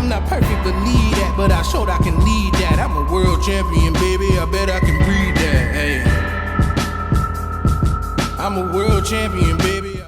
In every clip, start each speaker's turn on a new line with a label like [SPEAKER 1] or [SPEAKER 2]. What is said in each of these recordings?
[SPEAKER 1] not perfect, believe that, but I showed I can lead that. I'm a world champion, baby, I bet I can breed that. Hey, I'm a world champion, baby.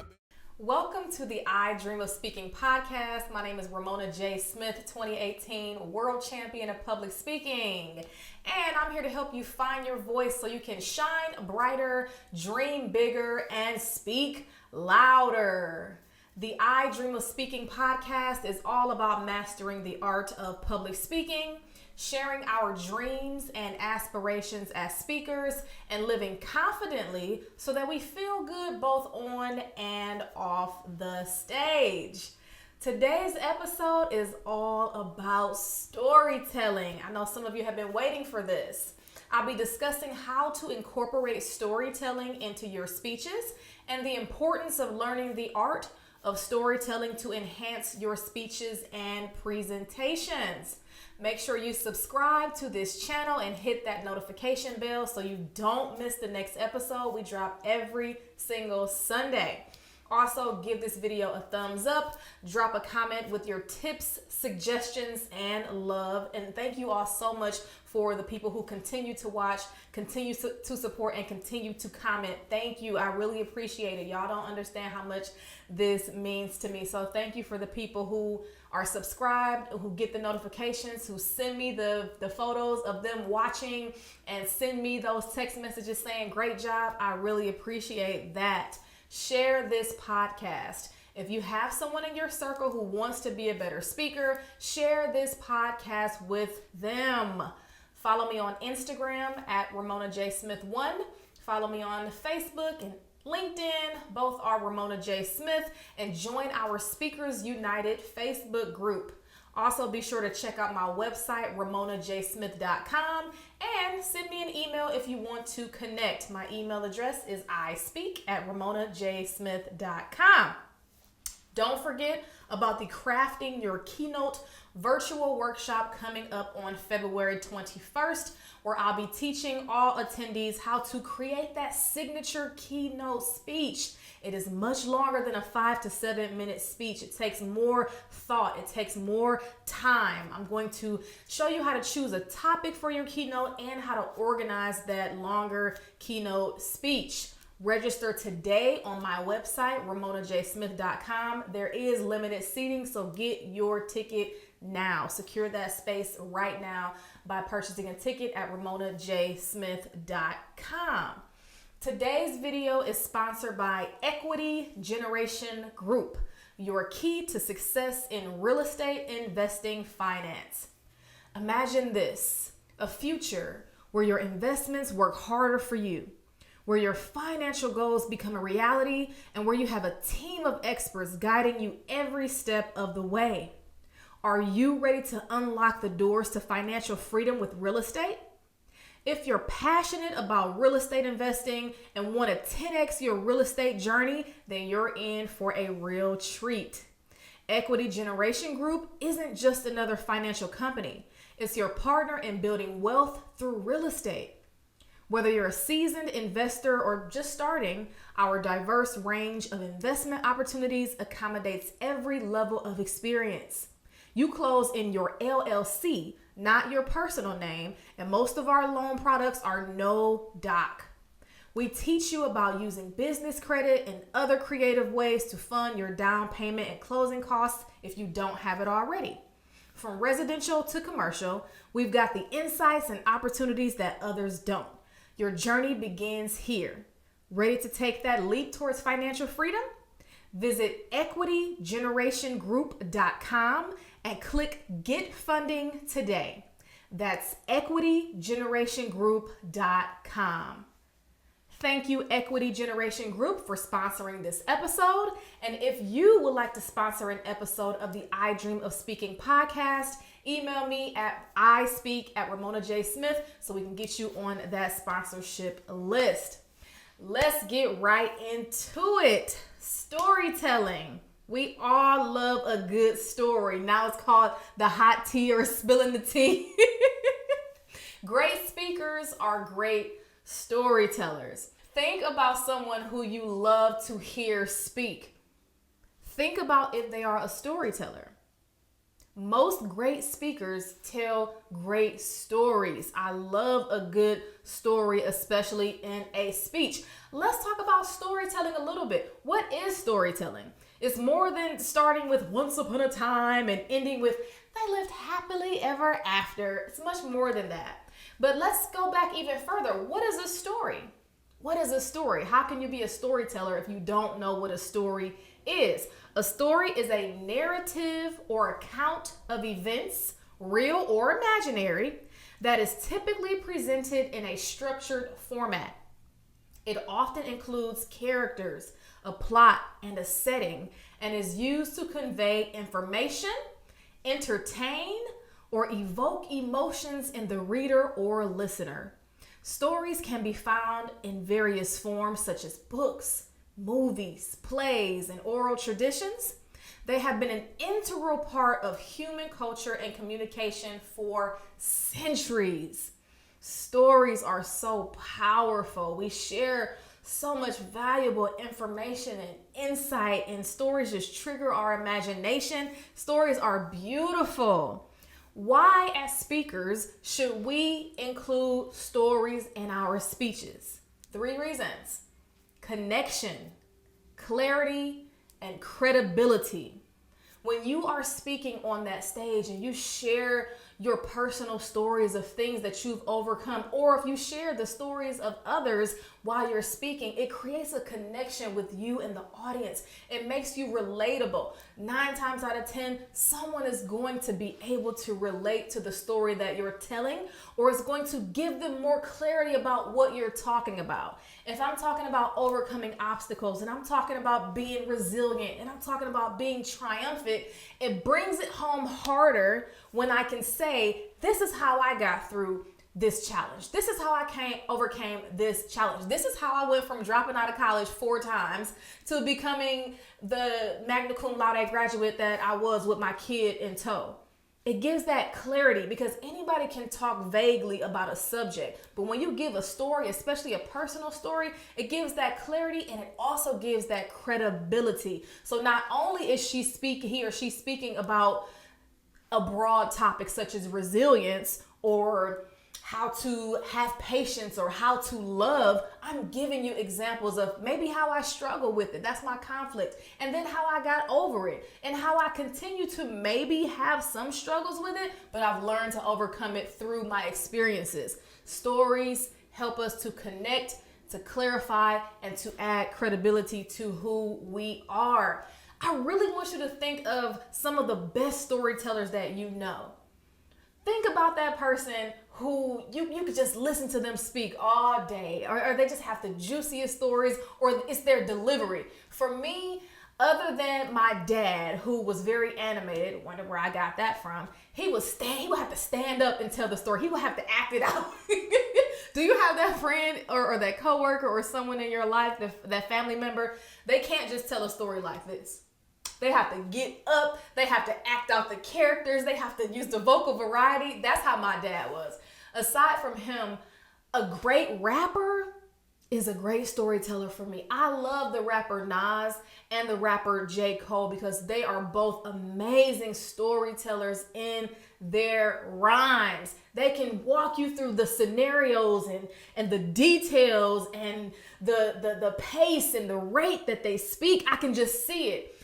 [SPEAKER 2] Welcome to the I Dream of Speaking podcast. My name is Ramona J. Smith, 2018 World Champion of Public Speaking. And I'm here to help you find your voice so you can shine brighter, dream bigger, and speak louder. The I Dream of Speaking podcast is all about mastering the art of public speaking, sharing our dreams and aspirations as speakers, and living confidently so that we feel good both on and off the stage. Today's episode is all about storytelling. I know some of you have been waiting for this. I'll be discussing how to incorporate storytelling into your speeches and the importance of learning the art of storytelling to enhance your speeches and presentations. Make sure you subscribe to this channel and hit that notification bell so you don't miss the next episode. We drop every single Sunday. Also, give this video a thumbs up, drop a comment with your tips, suggestions, and love. And thank you all so much for the people who continue to watch, continue to support, and continue to comment. Thank you. I really appreciate it. Y'all don't understand how much this means to me. So thank you for the people who are subscribed, who get the notifications, who send me the photos of them watching and send me those text messages saying, great job. I really appreciate that. Share this podcast. If you have someone in your circle who wants to be a better speaker, share this podcast with them. Follow me on Instagram at Ramona J. Smith 1. Follow me on Facebook and LinkedIn. Both are Ramona J. Smith. And join our Speakers United Facebook group. Also, be sure to check out my website, ramonajsmith.com, and send me an email if you want to connect. My email address is ispeak@ramonajsmith.com. Don't forget about the Crafting Your Keynote virtual workshop coming up on February 21st, where I'll be teaching all attendees how to create that signature keynote speech. It is much longer than a 5 to 7 minute speech. It takes more thought. It takes more time. I'm going to show you how to choose a topic for your keynote and how to organize that longer keynote speech. Register today on my website, ramonajsmith.com. There is limited seating, so get your ticket now. Secure that space right now by purchasing a ticket at ramonajsmith.com. Today's video is sponsored by Equity Generation Group, your key to success in real estate investing finance. Imagine this, a future where your investments work harder for you, where your financial goals become a reality, and where you have a team of experts guiding you every step of the way. Are you ready to unlock the doors to financial freedom with real estate? If you're passionate about real estate investing and want to 10x your real estate journey, then you're in for a real treat. Equity Generation Group isn't just another financial company. It's your partner in building wealth through real estate. Whether you're a seasoned investor or just starting, our diverse range of investment opportunities accommodates every level of experience. You close in your LLC, not your personal name, and most of our loan products are no doc. We teach you about using business credit and other creative ways to fund your down payment and closing costs if you don't have it already. From residential to commercial, we've got the insights and opportunities that others don't. Your journey begins here. Ready to take that leap towards financial freedom? Visit equitygenerationgroup.com and click Get Funding today. That's equitygenerationgroup.com. Thank you, Equity Generation Group, for sponsoring this episode. And if you would like to sponsor an episode of the I Dream of Speaking podcast, email me at ispeak@ramonajsmith so we can get you on that sponsorship list. Let's get right into it. Storytelling. We all love a good story. Now it's called the hot tea or spilling the tea. Great speakers are great storytellers. Think about someone who you love to hear speak. Think about if they are a storyteller. Most great speakers tell great stories. I love a good story, especially in a speech. Let's talk about storytelling a little bit. What is storytelling? It's more than starting with once upon a time and ending with they lived happily ever after. It's much more than that. But let's go back even further. What is a story? What is a story? How can you be a storyteller if you don't know what a story is? A story is a narrative or account of events, real or imaginary, that is typically presented in a structured format. It often includes characters, a plot, and a setting, and is used to convey information, entertain, or evoke emotions in the reader or listener. Stories can be found in various forms such as books, movies, plays, and oral traditions. They have been an integral part of human culture and communication for centuries. Stories are so powerful. We share so much valuable information and insight, and stories just trigger our imagination. Stories are beautiful. Why, as speakers, should we include stories in our speeches? 3 reasons: connection, clarity, and credibility. When you are speaking on that stage and you share your personal stories of things that you've overcome, or if you share the stories of others while you're speaking, it creates a connection with you and the audience. It makes you relatable. 9 times out of 10, someone is going to be able to relate to the story that you're telling, or it's going to give them more clarity about what you're talking about. If I'm talking about overcoming obstacles, and I'm talking about being resilient, and I'm talking about being triumphant, it brings it home harder when I can say, this is how I got through this challenge. This is how I overcame this challenge. This is how I went from dropping out of college 4 times to becoming the magna cum laude graduate that I was with my kid in tow. It gives that clarity, because anybody can talk vaguely about a subject, but when you give a story, especially a personal story, it gives that clarity, and it also gives that credibility. So not only is he or she speaking about a broad topic such as resilience or how to have patience or how to love, I'm giving you examples of maybe how I struggle with it. That's my conflict. And then how I got over it, and how I continue to maybe have some struggles with it, but I've learned to overcome it through my experiences. Stories help us to connect, to clarify, and to add credibility to who we are. I really want you to think of some of the best storytellers that you know. Think about that person who you could just listen to them speak all day, or they just have the juiciest stories, or it's their delivery. For me, other than my dad, who was very animated, wonder where I got that from, he would have to stand up and tell the story. He would have to act it out. Do you have that friend or that coworker or someone in your life, that family member? They can't just tell a story like this. They have to get up. They have to act out the characters. They have to use the vocal variety. That's how my dad was. Aside from him, a great rapper is a great storyteller for me. I love the rapper Nas and the rapper J. Cole, because they are both amazing storytellers in their rhymes. They can walk you through the scenarios and the details and the pace and the rate that they speak. I can just see it.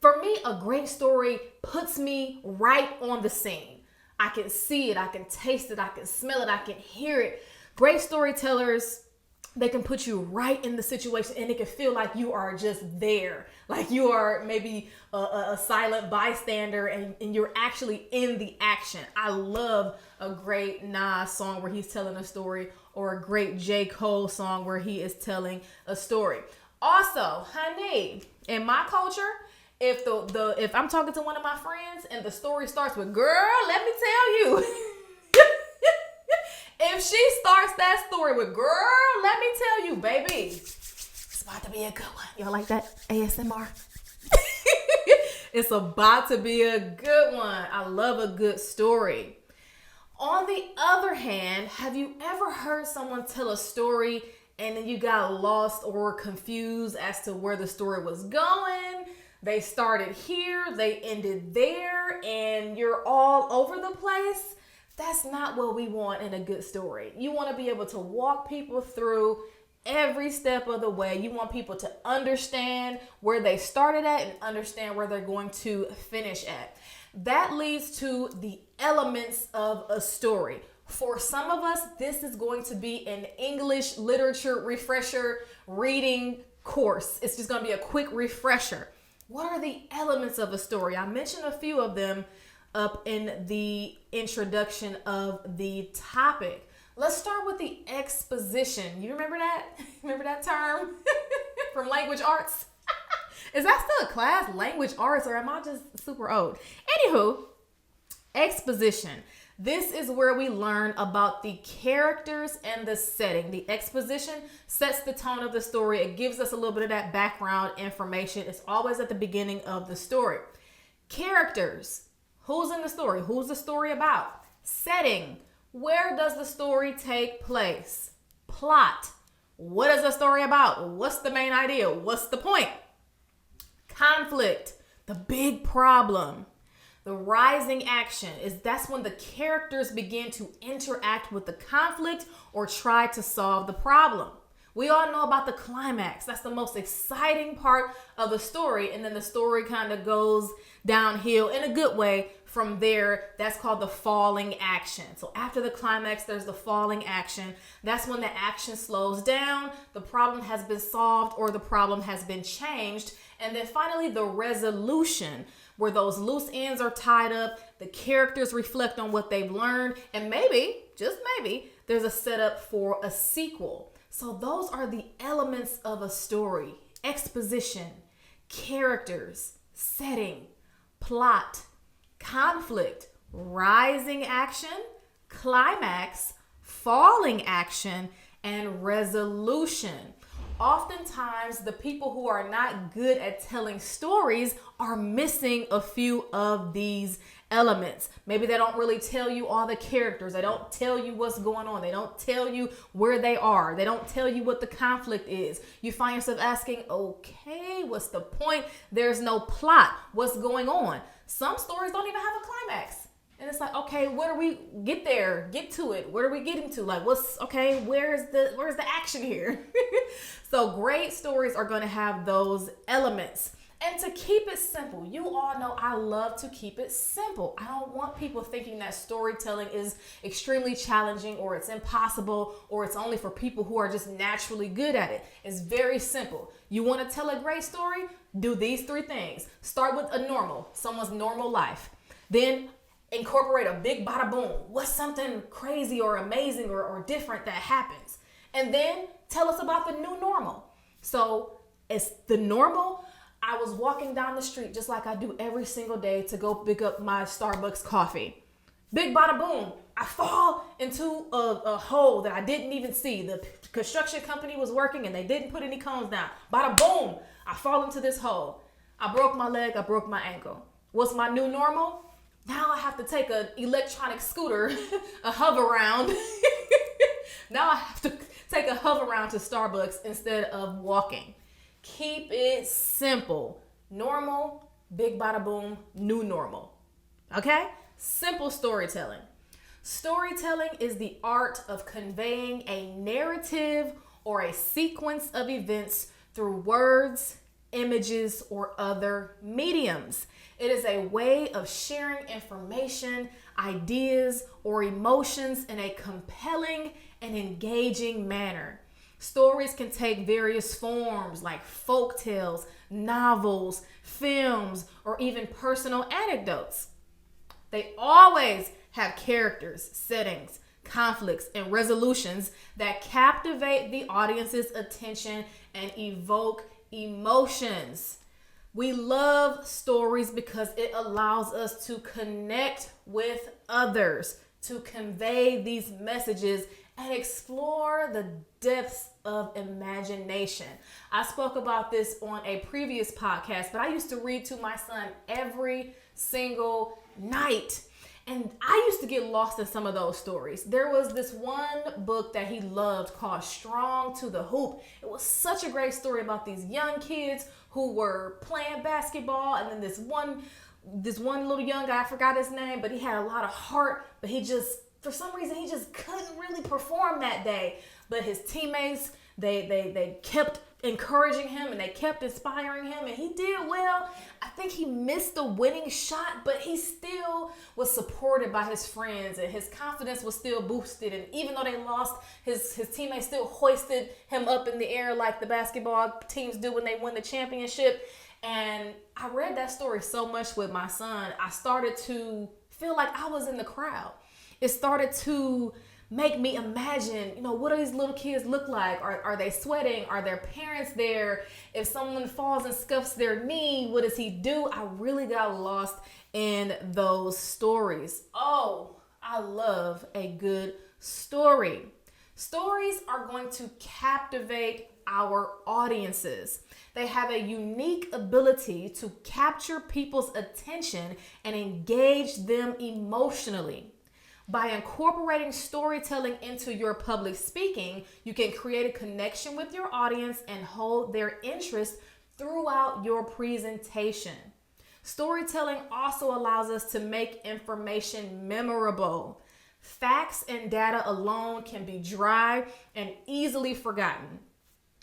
[SPEAKER 2] For me, a great story puts me right on the scene. I can see it, I can taste it, I can smell it, I can hear it. Great storytellers, they can put you right in the situation, and it can feel like you are just there. Like you are maybe a silent bystander, and you're actually in the action. I love a great Nas song where he's telling a story, or a great J. Cole song where he is telling a story. Also, honey, in my culture, if I'm talking to one of my friends and the story starts with, girl, let me tell you. If she starts that story with, girl, let me tell you, baby, it's about to be a good one. Y'all like that ASMR? It's about to be a good one. I love a good story. On the other hand, have you ever heard someone tell a story and then you got lost or confused as to where the story was going? they started here, they ended there, and you're all over the place. That's not what we want in a good story. You want to be able to walk people through every step of the way. You want people to understand where they started at and understand where they're going to finish at. That leads to the elements of a story. For some of us, this is going to be an English literature refresher reading course. It's just going to be a quick refresher. What are the elements of a story? I mentioned a few of them up in the introduction of the topic. Let's start with the exposition. You remember that? Remember that term from language arts? Is that still a class, language arts, or am I just super old? Anywho, exposition. This is where we learn about the characters and the setting. The exposition sets the tone of the story. It gives us a little bit of that background information. It's always at the beginning of the story. Characters. Who's in the story? Who's the story about? Setting. Where does the story take place? Plot. What is the story about? What's the main idea? What's the point? Conflict. The big problem. The rising action that's when the characters begin to interact with the conflict or try to solve the problem. We all know about the climax. That's the most exciting part of the story. And then the story kind of goes downhill in a good way from there. That's called the falling action. So after the climax, there's the falling action. That's when the action slows down, the problem has been solved, or the problem has been changed. And then finally, the resolution, where those loose ends are tied up, the characters reflect on what they've learned, and maybe, just maybe, there's a setup for a sequel. So those are the elements of a story: exposition, characters, setting, plot, conflict, rising action, climax, falling action, and resolution. Oftentimes, the people who are not good at telling stories are missing a few of these elements. Maybe they don't really tell you all the characters. They don't tell you what's going on. They don't tell you where they are. They don't tell you what the conflict is. You find yourself asking, okay, what's the point? There's no plot. What's going on? Some stories don't even have a climax. And it's like, okay, where do we get there? Get to it. Where are we getting to? Like, where's the action here? So great stories are going to have those elements. And to keep it simple, you all know I love to keep it simple. I don't want people thinking that storytelling is extremely challenging, or it's impossible, or it's only for people who are just naturally good at it. It's very simple. You want to tell a great story? Do these 3 things. Start with someone's normal life. Then incorporate a big bada boom. What's something crazy or amazing or different that happens? And then tell us about the new normal. So it's the normal. I was walking down the street just like I do every single day to go pick up my Starbucks coffee. Big bada boom. I fall into a hole that I didn't even see. The construction company was working and they didn't put any cones down. Bada boom. I fall into this hole. I broke my leg. I broke my ankle. What's my new normal? Now I have to take an electronic scooter, a hover round. Now I have to take a hover round to Starbucks instead of walking. Keep it simple. Normal, big bada boom, new normal. Okay? Simple storytelling. Storytelling is the art of conveying a narrative or a sequence of events through words, images, or other mediums. It is a way of sharing information, ideas, or emotions in a compelling and engaging manner. Stories can take various forms like folk tales, novels, films, or even personal anecdotes. They always have characters, settings, conflicts, and resolutions that captivate the audience's attention and evoke emotions. We love stories because it allows us to connect with others, to convey these messages and explore the depths of imagination. I spoke about this on a previous podcast, but I used to read to my son every single night. And I used to get lost in some of those stories. There was this one book that he loved called Strong to the Hoop. It was such a great story about these young kids who were playing basketball, and then this one little young guy, I forgot his name, but he had a lot of heart, but he just, for some reason, he just couldn't really perform that day. But his teammates, they kept encouraging him and they kept inspiring him, and he did well. I think he missed the winning shot, but he still was supported by his friends, and his confidence was still boosted. And even though they lost, his teammates still hoisted him up in the air like the basketball teams do when they win the championship. And I read that story so much with my son, I started to feel like I was in the crowd. It started to make me imagine, what do these little kids look like? Are they sweating? Are their parents there? If someone falls and scuffs their knee, what does he do? I really got lost in those stories. Oh, I love a good story. Stories are going to captivate our audiences. They have a unique ability to capture people's attention and engage them emotionally. By incorporating storytelling into your public speaking, you can create a connection with your audience and hold their interest throughout your presentation. Storytelling also allows us to make information memorable. Facts and data alone can be dry and easily forgotten.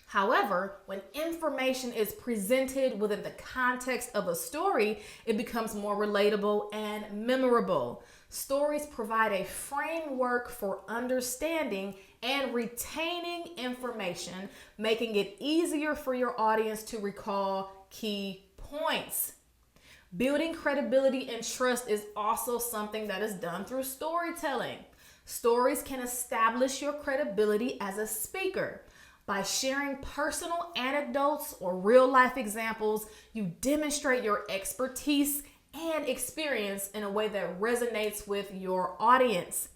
[SPEAKER 2] However, when information is presented within the context of a story, it becomes more relatable and memorable. Stories provide a framework for understanding and retaining information, making it easier for your audience to recall key points. Building credibility and trust is also something that is done through storytelling. Stories can establish your credibility as a speaker. By sharing personal anecdotes or real-life examples, you demonstrate your expertise and experience in a way that resonates with your audience.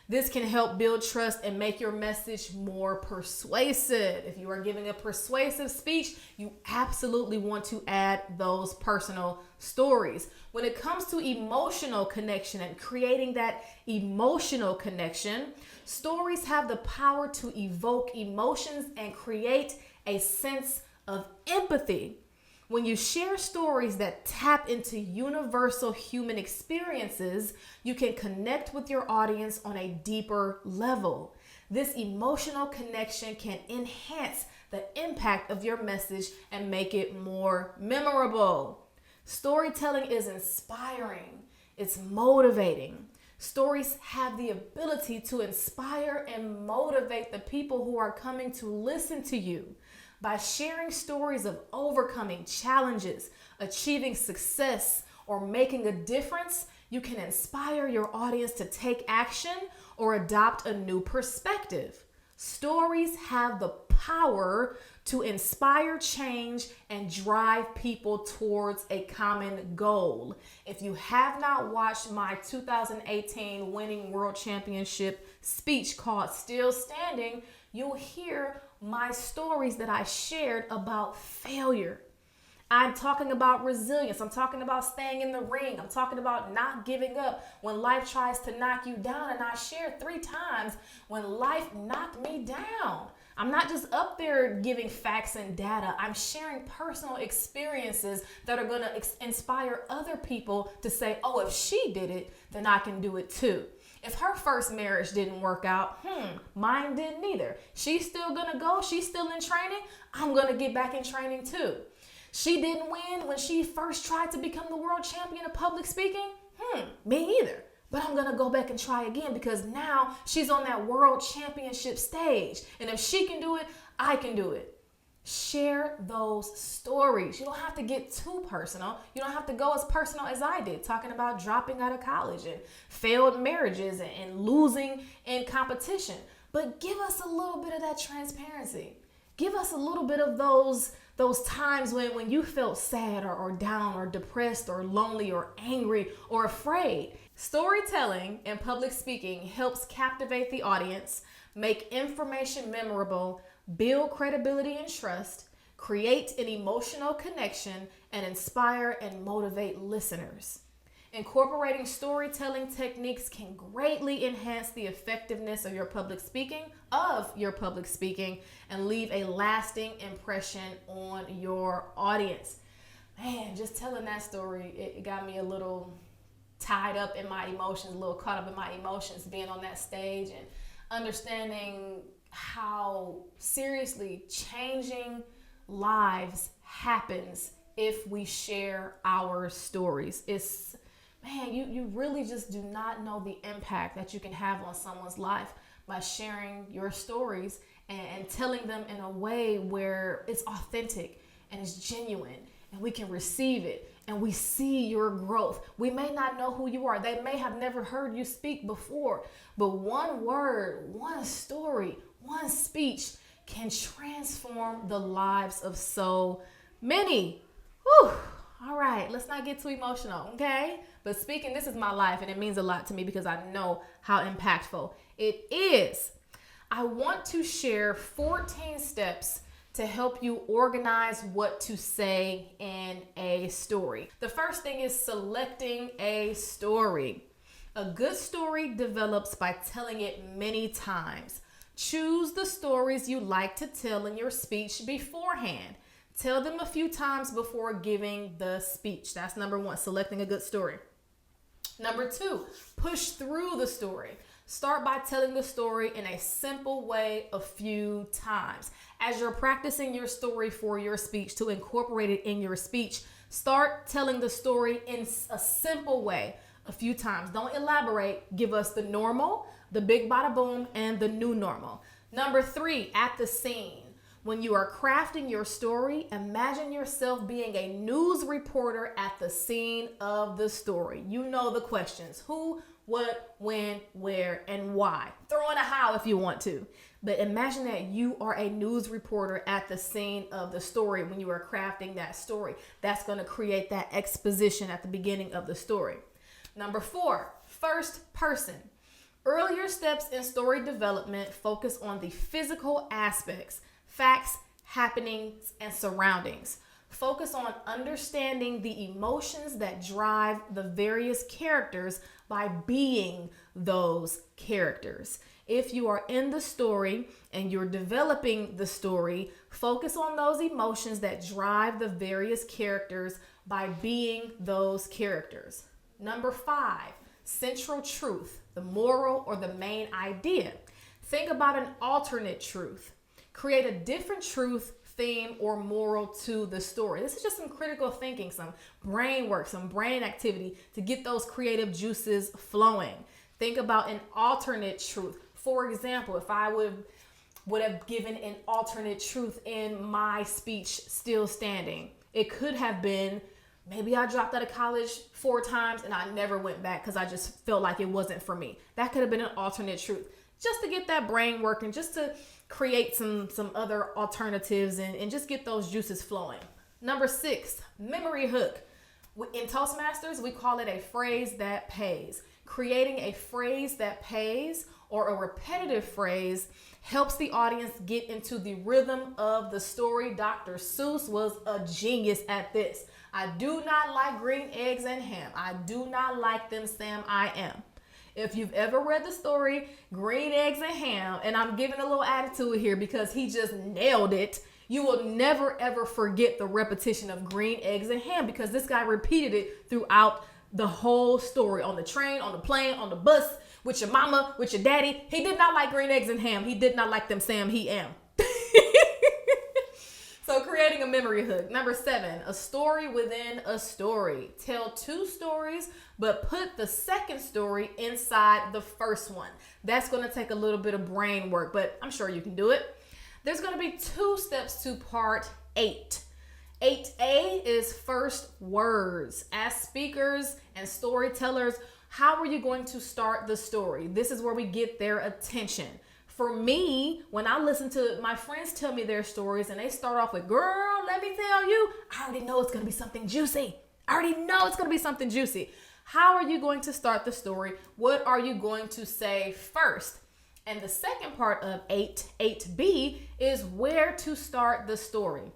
[SPEAKER 2] This can help build trust and make your message more persuasive. If you are giving a persuasive speech, you absolutely want to add those personal stories. When it comes to emotional connection and creating that emotional connection, stories have the power to evoke emotions and create a sense of empathy. When you share stories that tap into universal human experiences, you can connect with your audience on a deeper level. This emotional connection can enhance the impact of your message and make it more memorable. Storytelling is inspiring. It's motivating. Stories have the ability to inspire and motivate the people who are coming to listen to you. By sharing stories of overcoming challenges, achieving success, or making a difference, you can inspire your audience to take action or adopt a new perspective. Stories have the power to inspire change and drive people towards a common goal. If you have not watched my 2018 winning world championship speech called Still Standing, you'll hear my stories that I shared about failure. I'm talking about resilience. I'm talking about staying in the ring. I'm talking about not giving up when life tries to knock you down. And I shared 3 times when life knocked me down. I'm not just up there giving facts and data. I'm sharing personal experiences that are going to inspire other people to say, oh, if she did it, then I can do it too. If her first marriage didn't work out, mine didn't either. She's still gonna go. She's still in training. I'm gonna get back in training too. She didn't win when she first tried to become the world champion of public speaking. Me either. But I'm gonna go back and try again because now she's on that world championship stage. And if she can do it, I can do it. Share those stories. You don't have to get too personal. You don't have to go as personal as I did, talking about dropping out of college and failed marriages and losing in competition. But give us a little bit of that transparency. Give us a little bit of those times when you felt sad or down or depressed or lonely or angry or afraid. Storytelling and public speaking helps captivate the audience, make information memorable, build credibility and trust, create an emotional connection, and inspire and motivate listeners. Incorporating storytelling techniques can greatly enhance the effectiveness of your public speaking, and leave a lasting impression on your audience. Man, just telling that story, it got me a little tied up in my emotions, a little caught up in my emotions, being on that stage and understanding how seriously changing lives happens if we share our stories. Man, you really just do not know the impact that you can have on someone's life by sharing your stories and telling them in a way where it's authentic and it's genuine and we can receive it and we see your growth. We may not know who you are. They may have never heard you speak before, but one word, one story, one speech can transform the lives of so many. Whew. All right, let's not get too emotional, okay? But speaking, this is my life and it means a lot to me because I know how impactful it is. I want to share 14 steps to help you organize what to say in a story. The first thing is selecting a story. A good story develops by telling it many times. Choose the stories you like to tell in your speech beforehand. Tell them a few times before giving the speech. That's number one, selecting a good story. Number two, push through the story. Start by telling the story in a simple way a few times. As you're practicing your story for your speech, to incorporate it in your speech, start telling the story in a simple way a few times. Don't elaborate. Give us the normal, the big bada boom, and the new normal. Number three, at the scene. When you are crafting your story, imagine yourself being a news reporter at the scene of the story. You know the questions: who, what, when, where, and why. Throw in a how if you want to. But imagine that you are a news reporter at the scene of the story when you are crafting that story. That's going to create that exposition at the beginning of the story. Number four, first person. Earlier steps in story development focus on the physical aspects, facts, happenings, and surroundings. Focus on understanding the emotions that drive the various characters by being those characters. If you are in the story and you're developing the story, focus on those emotions that drive the various characters by being those characters. Number five, central truth, the moral or the main idea. Think about an alternate truth. Create a different truth, theme, or moral to the story. This is just some critical thinking, some brain work, some brain activity to get those creative juices flowing. Think about an alternate truth. For example, if I would have given an alternate truth in my speech, Still Standing, it could have been, maybe I dropped out of college 4 times and I never went back because I just felt like it wasn't for me. That could have been an alternate truth, just to get that brain working, just to create some other alternatives and just get those juices flowing. Number 6, memory hook. In Toastmasters, we call it a phrase that pays. Creating a phrase that pays or a repetitive phrase helps the audience get into the rhythm of the story. Dr. Seuss was a genius at this. I do not like green eggs and ham. I do not like them, Sam, I am. If you've ever read the story, Green Eggs and Ham, and I'm giving a little attitude here because he just nailed it, you will never ever forget the repetition of Green Eggs and Ham because this guy repeated it throughout the whole story. On the train, on the plane, on the bus, with your mama, with your daddy. He did not like green eggs and ham. He did not like them, Sam, he am. So creating a memory hook. Number 7, a story within a story. Tell 2 stories, but put the second story inside the first one. That's going to take a little bit of brain work, but I'm sure you can do it. There's going to be 2 steps to part 8. 8A is first words. As speakers and storytellers, how are you going to start the story? This is where we get their attention. For me, when I listen to my friends tell me their stories and they start off with, girl, let me tell you, I already know it's going to be something juicy. I already know it's going to be something juicy. How are you going to start the story? What are you going to say first? And the second part of 8B is where to start the story.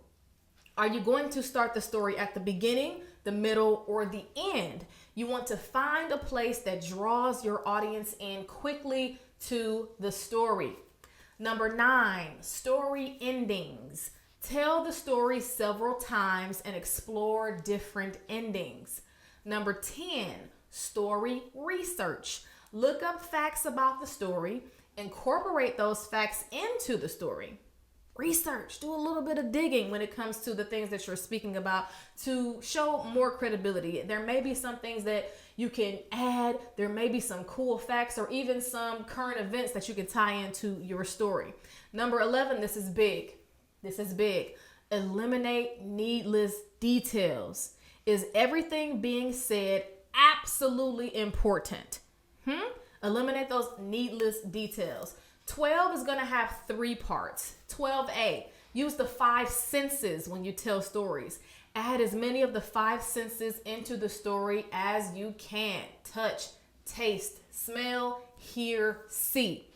[SPEAKER 2] Are you going to start the story at the beginning, the middle, or the end? You want to find a place that draws your audience in quickly to the story. Number 9, story endings. Tell the story several times and explore different endings. Number 10, story research. Look up facts about the story, incorporate those facts into the story. Research, do a little bit of digging when it comes to the things that you're speaking about to show more credibility. There may be some things that you can add. There may be some cool facts or even some current events that you can tie into your story. Number 11, this is big. This is big. Eliminate needless details. Is everything being said absolutely important? Eliminate those needless details. 12 is going to have 3 parts. 12A, use the 5 senses when you tell stories. Add as many of the 5 senses into the story as you can. Touch, taste, smell, hear, see.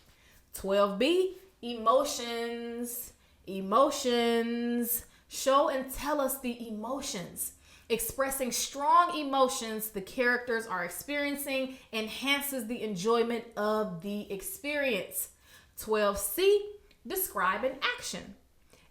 [SPEAKER 2] 12B, emotions. Emotions. Show and tell us the emotions. Expressing strong emotions the characters are experiencing enhances the enjoyment of the experience. 12C, describe an action.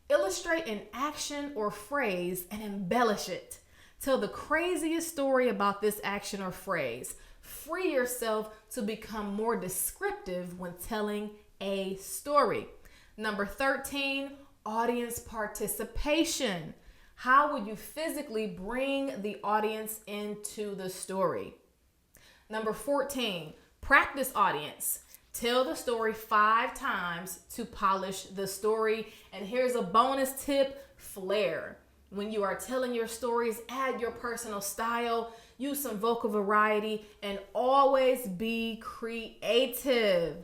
[SPEAKER 2] Illustrate an action or phrase and embellish it. Tell the craziest story about this action or phrase. Free yourself to become more descriptive when telling a story. Number 13, audience participation. How will you physically bring the audience into the story? Number 14, practice audience. Tell the story 5 times to polish the story. And here's a bonus tip, flair. When you are telling your stories, add your personal style, use some vocal variety, and always be creative.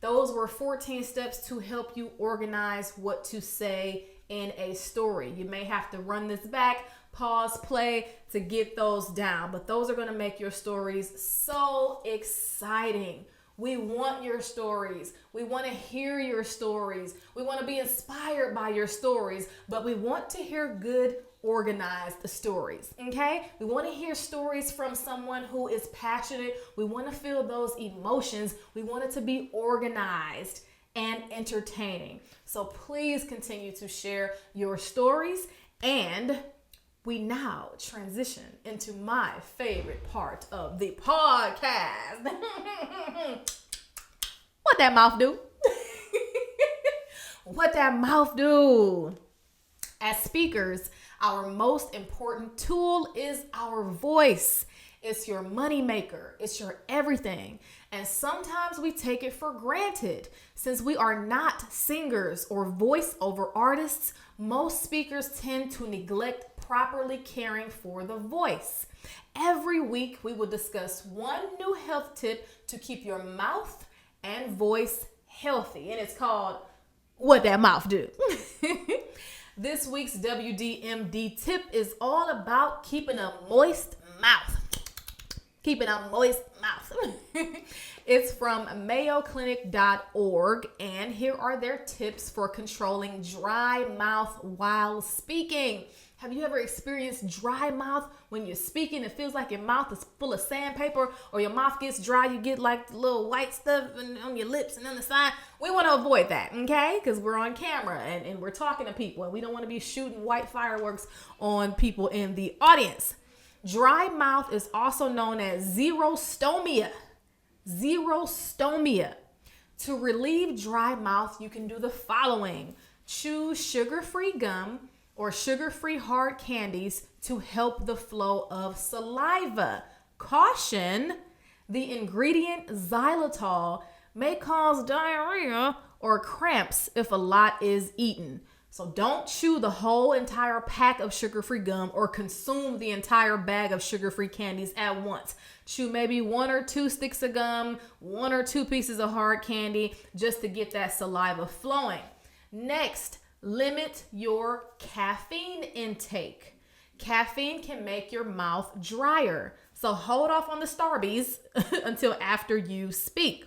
[SPEAKER 2] Those were 14 steps to help you organize what to say in a story. You may have to run this back, pause, play to get those down, but those are going to make your stories so exciting. We want your stories. We want to hear your stories. We want to be inspired by your stories, but we want to hear good, organized stories, okay? We want to hear stories from someone who is passionate. We want to feel those emotions. We want it to be organized and entertaining. So please continue to share your stories, and we now transition into my favorite part of the podcast. What that mouth do? What that mouth do? As speakers, our most important tool is our voice. It's your money maker. It's your everything. And sometimes we take it for granted. Since we are not singers or voiceover artists, most speakers tend to neglect properly caring for the voice. Every week, we will discuss one new health tip to keep your mouth and voice healthy. And it's called What That Mouth Do. This week's WDMD tip is all about keeping a moist mouth. Keeping a moist mouth. It's from mayoclinic.org, and here are their tips for controlling dry mouth while speaking. Have you ever experienced dry mouth when you're speaking? It feels like your mouth is full of sandpaper, or your mouth gets dry. You get like the little white stuff on your lips and on the side. We want to avoid that, okay? Because we're on camera and we're talking to people, and we don't want to be shooting white fireworks on people in the audience. Dry mouth is also known as xerostomia. Xerostomia. To relieve dry mouth, you can do the following. Choose sugar-free gum or sugar-free hard candies to help the flow of saliva. Caution, the ingredient xylitol may cause diarrhea or cramps if a lot is eaten. So don't chew the whole entire pack of sugar-free gum or consume the entire bag of sugar-free candies at once. Chew maybe 1 or 2 sticks of gum, 1 or 2 pieces of hard candy just to get that saliva flowing. Next, limit your caffeine intake. Caffeine can make your mouth drier, so hold off on the Starbies until after you speak.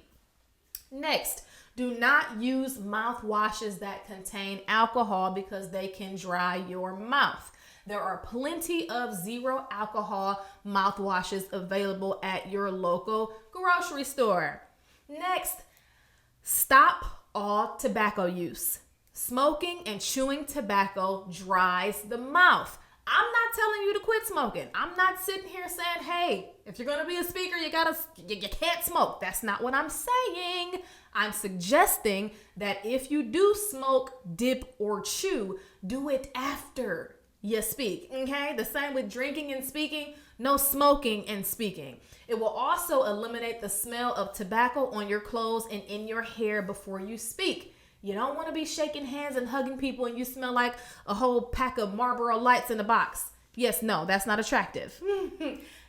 [SPEAKER 2] Next, do not use mouthwashes that contain alcohol because they can dry your mouth. There are plenty of zero alcohol mouthwashes available at your local grocery store. Next, stop all tobacco use. Smoking and chewing tobacco dries the mouth. I'm not telling you to quit smoking. I'm not sitting here saying, hey, if you're going to be a speaker, you can't smoke. That's not what I'm saying. I'm suggesting that if you do smoke, dip, or chew, do it after you speak. Okay? The same with drinking and speaking. No smoking and speaking. It will also eliminate the smell of tobacco on your clothes and in your hair before you speak. You don't want to be shaking hands and hugging people and you smell like a whole pack of Marlboro Lights in a box. Yes, no, that's not attractive.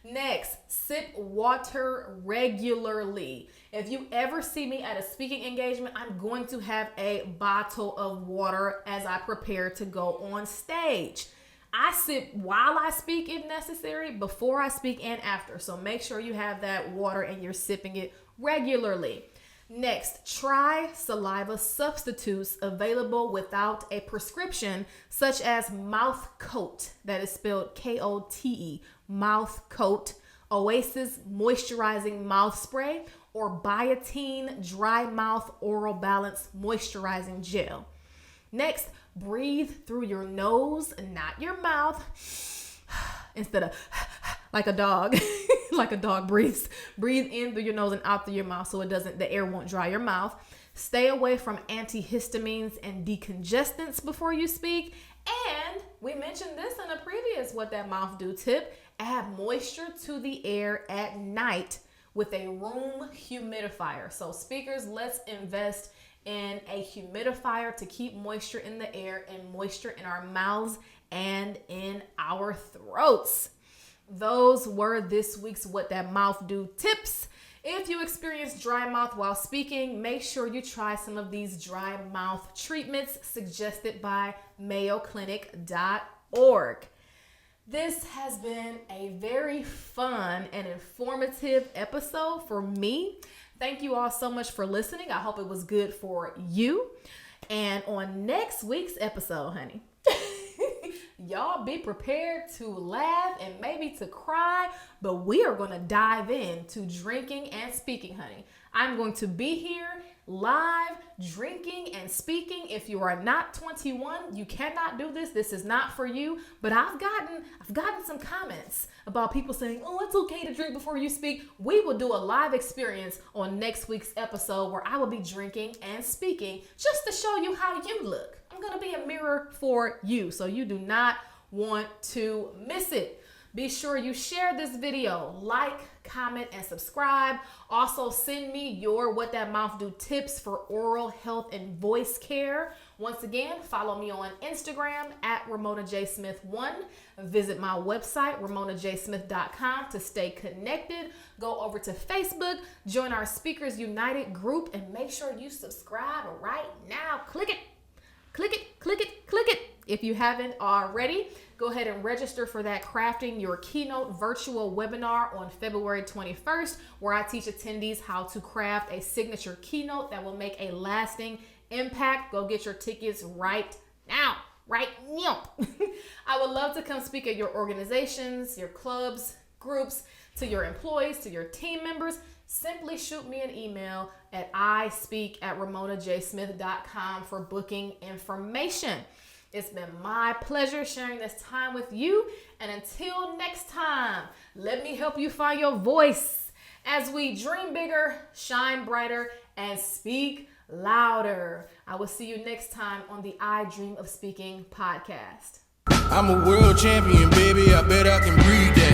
[SPEAKER 2] Next, sip water regularly. If you ever see me at a speaking engagement, I'm going to have a bottle of water as I prepare to go on stage. I sip while I speak if necessary, before I speak and after. So make sure you have that water and you're sipping it regularly. Next, try saliva substitutes available without a prescription, such as mouth coat, that is spelled Kote, mouth coat, Oasis moisturizing mouth spray, or Biotin dry mouth oral balance moisturizing gel. Next, breathe through your nose, not your mouth, instead of like a dog. Like a dog breathes. Breathe in through your nose and out through your mouth so the air won't dry your mouth. Stay away from antihistamines and decongestants before you speak. And we mentioned this in a previous What That Mouth Do tip. Add moisture to the air at night with a room humidifier. So speakers, let's invest in a humidifier to keep moisture in the air and moisture in our mouths and in our throats. Those were this week's What That Mouth Do tips. If you experience dry mouth while speaking, make sure you try some of these dry mouth treatments suggested by mayoclinic.org. This has been a very fun and informative episode for me. Thank you all so much for listening. I hope it was good for you. And on next week's episode, honey, y'all be prepared to laugh and maybe to cry, but we are going to dive into drinking and speaking, honey. I'm going to be here live drinking and speaking. If you are not 21, you cannot do this. This is not for you. But I've gotten some comments about people saying, oh, it's okay to drink before you speak. We will do a live experience on next week's episode where I will be drinking and speaking just to show you how you look. I'm going to be a mirror for you, so you do not want to miss it. Be sure you share this video, like, comment, and subscribe. Also, send me your What That Mouth Do tips for oral health and voice care. Once again, follow me on Instagram at Ramona J. Smith 1. Visit my website, RamonaJSmith.com, to stay connected. Go over to Facebook, join our Speakers United group, and make sure you subscribe right now. Click it. Click it, click it, click it. If you haven't already, go ahead and register for that Crafting Your Keynote virtual webinar on February 21st, where I teach attendees how to craft a signature keynote that will make a lasting impact. Go get your tickets right now. Right now. I would love to come speak at your organizations, your clubs, groups, to your employees, to your team members. Simply shoot me an email at ispeak@RamonaJSmith.com for booking information. It's been my pleasure sharing this time with you. And until next time, let me help you find your voice as we dream bigger, shine brighter, and speak louder. I will see you next time on the I Dream of Speaking podcast.
[SPEAKER 1] I'm a world champion, baby. I bet I can breathe that.